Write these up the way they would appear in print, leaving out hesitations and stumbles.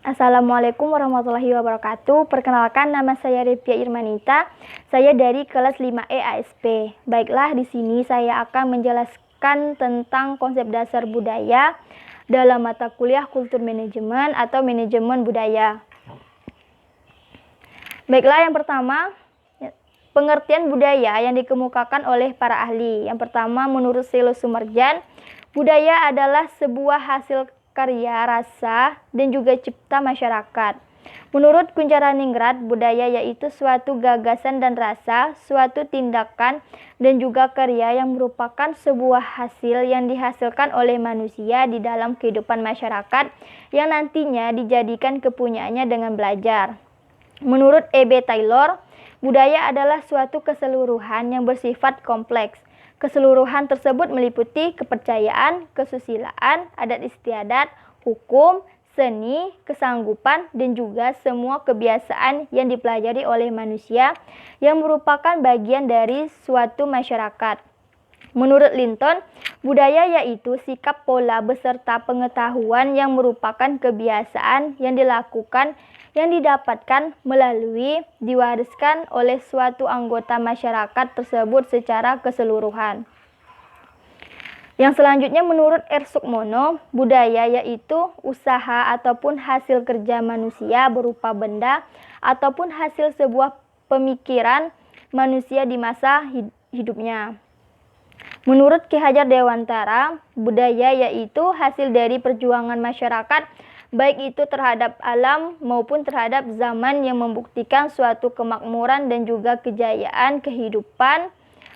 Assalamualaikum warahmatullahi wabarakatuh. Perkenalkan, nama saya Revia Irmanita. Saya dari kelas 5E ASP. Baiklah, di sini saya akan menjelaskan tentang konsep dasar budaya dalam mata kuliah Kultur Manajemen atau Manajemen Budaya. Baiklah, yang pertama, pengertian budaya yang dikemukakan oleh para ahli. Yang pertama, menurut Selo Sumarjan, budaya adalah sebuah hasil karya, rasa, dan juga cipta masyarakat. Menurut Kuncharaningrat, budaya yaitu suatu gagasan dan rasa, suatu tindakan, dan juga karya yang merupakan sebuah hasil yang dihasilkan oleh manusia di dalam kehidupan masyarakat yang nantinya dijadikan kepunyaannya dengan belajar. Menurut E.B. Taylor, budaya adalah suatu keseluruhan yang bersifat kompleks. Keseluruhan tersebut meliputi kepercayaan, kesusilaan, adat istiadat, hukum, seni, kesanggupan, dan juga semua kebiasaan yang dipelajari oleh manusia yang merupakan bagian dari suatu masyarakat. Menurut Linton, budaya yaitu sikap, pola, beserta pengetahuan yang merupakan kebiasaan yang dilakukan, yang didapatkan melalui diwariskan oleh suatu anggota masyarakat tersebut secara keseluruhan. Yang selanjutnya menurut R. Sukmono, budaya yaitu usaha ataupun hasil kerja manusia berupa benda ataupun hasil sebuah pemikiran manusia di masa hidupnya. Menurut Ki Hajar Dewantara, budaya yaitu hasil dari perjuangan masyarakat baik itu terhadap alam maupun terhadap zaman yang membuktikan suatu kemakmuran dan juga kejayaan kehidupan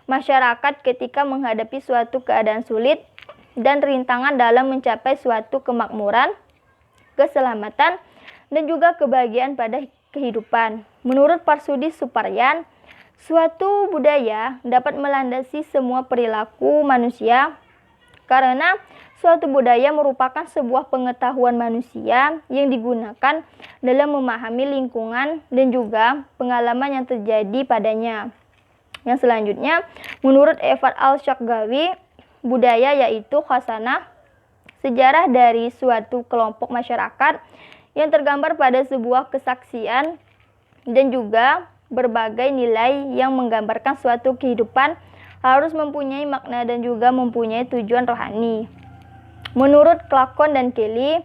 masyarakat ketika menghadapi suatu keadaan sulit dan rintangan dalam mencapai suatu kemakmuran, keselamatan, dan juga kebahagiaan pada kehidupan. Menurut Parsudi Suparyan, suatu budaya dapat melandasi semua perilaku manusia karena suatu budaya merupakan sebuah pengetahuan manusia yang digunakan dalam memahami lingkungan dan juga pengalaman yang terjadi padanya. Yang selanjutnya, menurut Evad Al-Shaqgawi, budaya yaitu khasanah, sejarah dari suatu kelompok masyarakat yang tergambar pada sebuah kesaksian dan juga berbagai nilai yang menggambarkan suatu kehidupan harus mempunyai makna dan juga mempunyai tujuan rohani. Menurut Clarkson dan Kelly,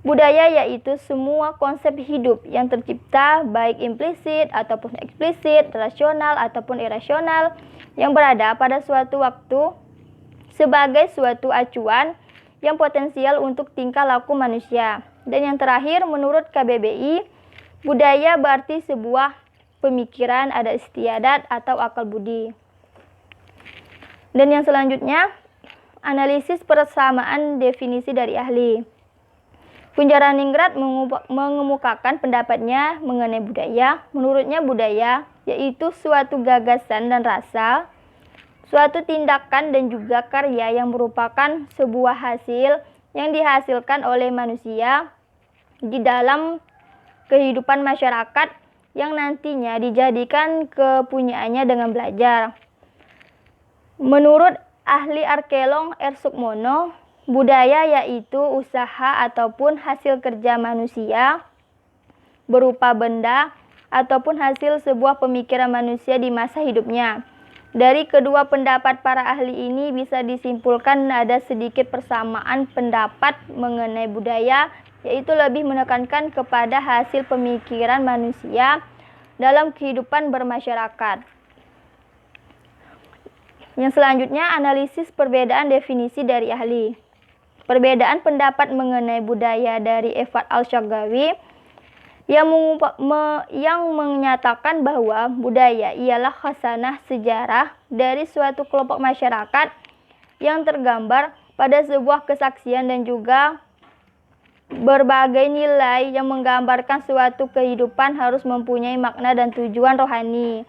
budaya yaitu semua konsep hidup yang tercipta baik implisit ataupun eksplisit, rasional ataupun irasional yang berada pada suatu waktu sebagai suatu acuan yang potensial untuk tingkah laku manusia. Dan yang terakhir, menurut KBBI, budaya berarti sebuah pemikiran, adat istiadat atau akal budi. Dan yang selanjutnya, analisis persamaan definisi dari ahli. Kuncharaningrat mengemukakan pendapatnya mengenai budaya. Menurutnya budaya yaitu suatu gagasan dan rasa, suatu tindakan dan juga karya yang merupakan sebuah hasil yang dihasilkan oleh manusia di dalam kehidupan masyarakat yang nantinya dijadikan kepunyaannya dengan belajar. Menurut ahli arkeolog R. Sukmono, budaya yaitu usaha ataupun hasil kerja manusia berupa benda ataupun hasil sebuah pemikiran manusia di masa hidupnya. Dari kedua pendapat para ahli ini bisa disimpulkan ada sedikit persamaan pendapat mengenai budaya, yaitu lebih menekankan kepada hasil pemikiran manusia dalam kehidupan bermasyarakat. Yang selanjutnya, analisis perbedaan definisi dari ahli. Perbedaan pendapat mengenai budaya dari Evad Al-Shaqgawi yang menyatakan bahwa budaya ialah khasanah sejarah dari suatu kelompok masyarakat yang tergambar pada sebuah kesaksian dan juga berbagai nilai yang menggambarkan suatu kehidupan harus mempunyai makna dan tujuan rohani.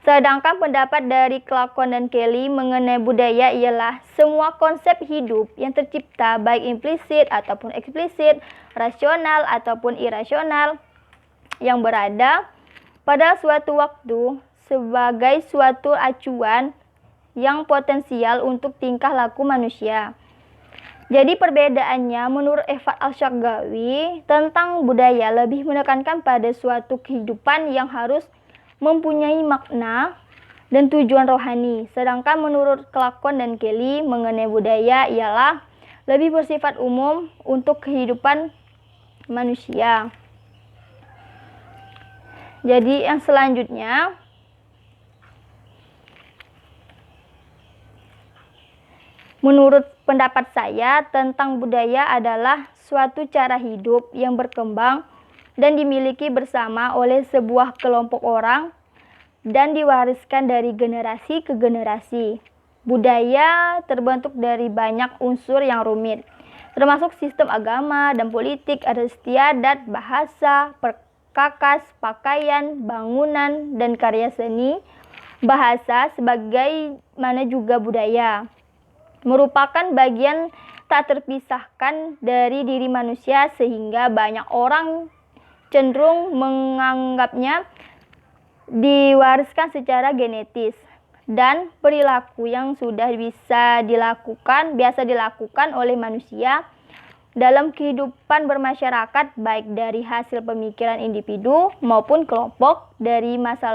Sedangkan pendapat dari Clarkson dan Kelly mengenai budaya ialah semua konsep hidup yang tercipta baik implisit ataupun eksplisit, rasional ataupun irasional yang berada pada suatu waktu sebagai suatu acuan yang potensial untuk tingkah laku manusia. Jadi perbedaannya menurut Efat Al-Syargawi tentang budaya lebih menekankan pada suatu kehidupan yang harus mempunyai makna dan tujuan rohani. Sedangkan menurut Kelakon dan Kelly mengenai budaya ialah lebih bersifat umum untuk kehidupan manusia. Jadi yang selanjutnya, menurut pendapat saya tentang budaya adalah suatu cara hidup yang berkembang dan dimiliki bersama oleh sebuah kelompok orang dan diwariskan dari generasi ke generasi. Budaya terbentuk dari banyak unsur yang rumit, termasuk sistem agama dan politik, adat istiadat, bahasa, perkakas, pakaian, bangunan, dan karya seni. Bahasa sebagaimana juga budaya merupakan bagian tak terpisahkan dari diri manusia sehingga banyak orang cenderung menganggapnya diwariskan secara genetis dan perilaku yang sudah biasa dilakukan oleh manusia dalam kehidupan bermasyarakat baik dari hasil pemikiran individu maupun kelompok dari masa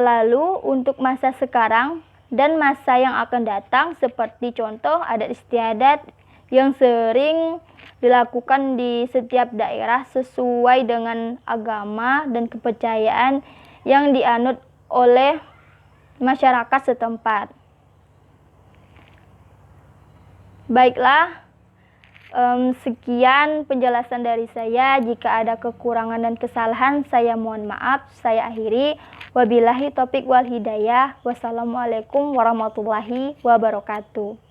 lalu untuk masa sekarang dan masa yang akan datang, seperti contoh adat istiadat yang sering dilakukan di setiap daerah sesuai dengan agama dan kepercayaan yang dianut oleh masyarakat setempat. Baiklah, sekian penjelasan dari saya. Jika ada kekurangan dan kesalahan, saya mohon maaf. Saya akhiri. Wabillahi taufiq wal hidayah. Wassalamualaikum warahmatullahi wabarakatuh.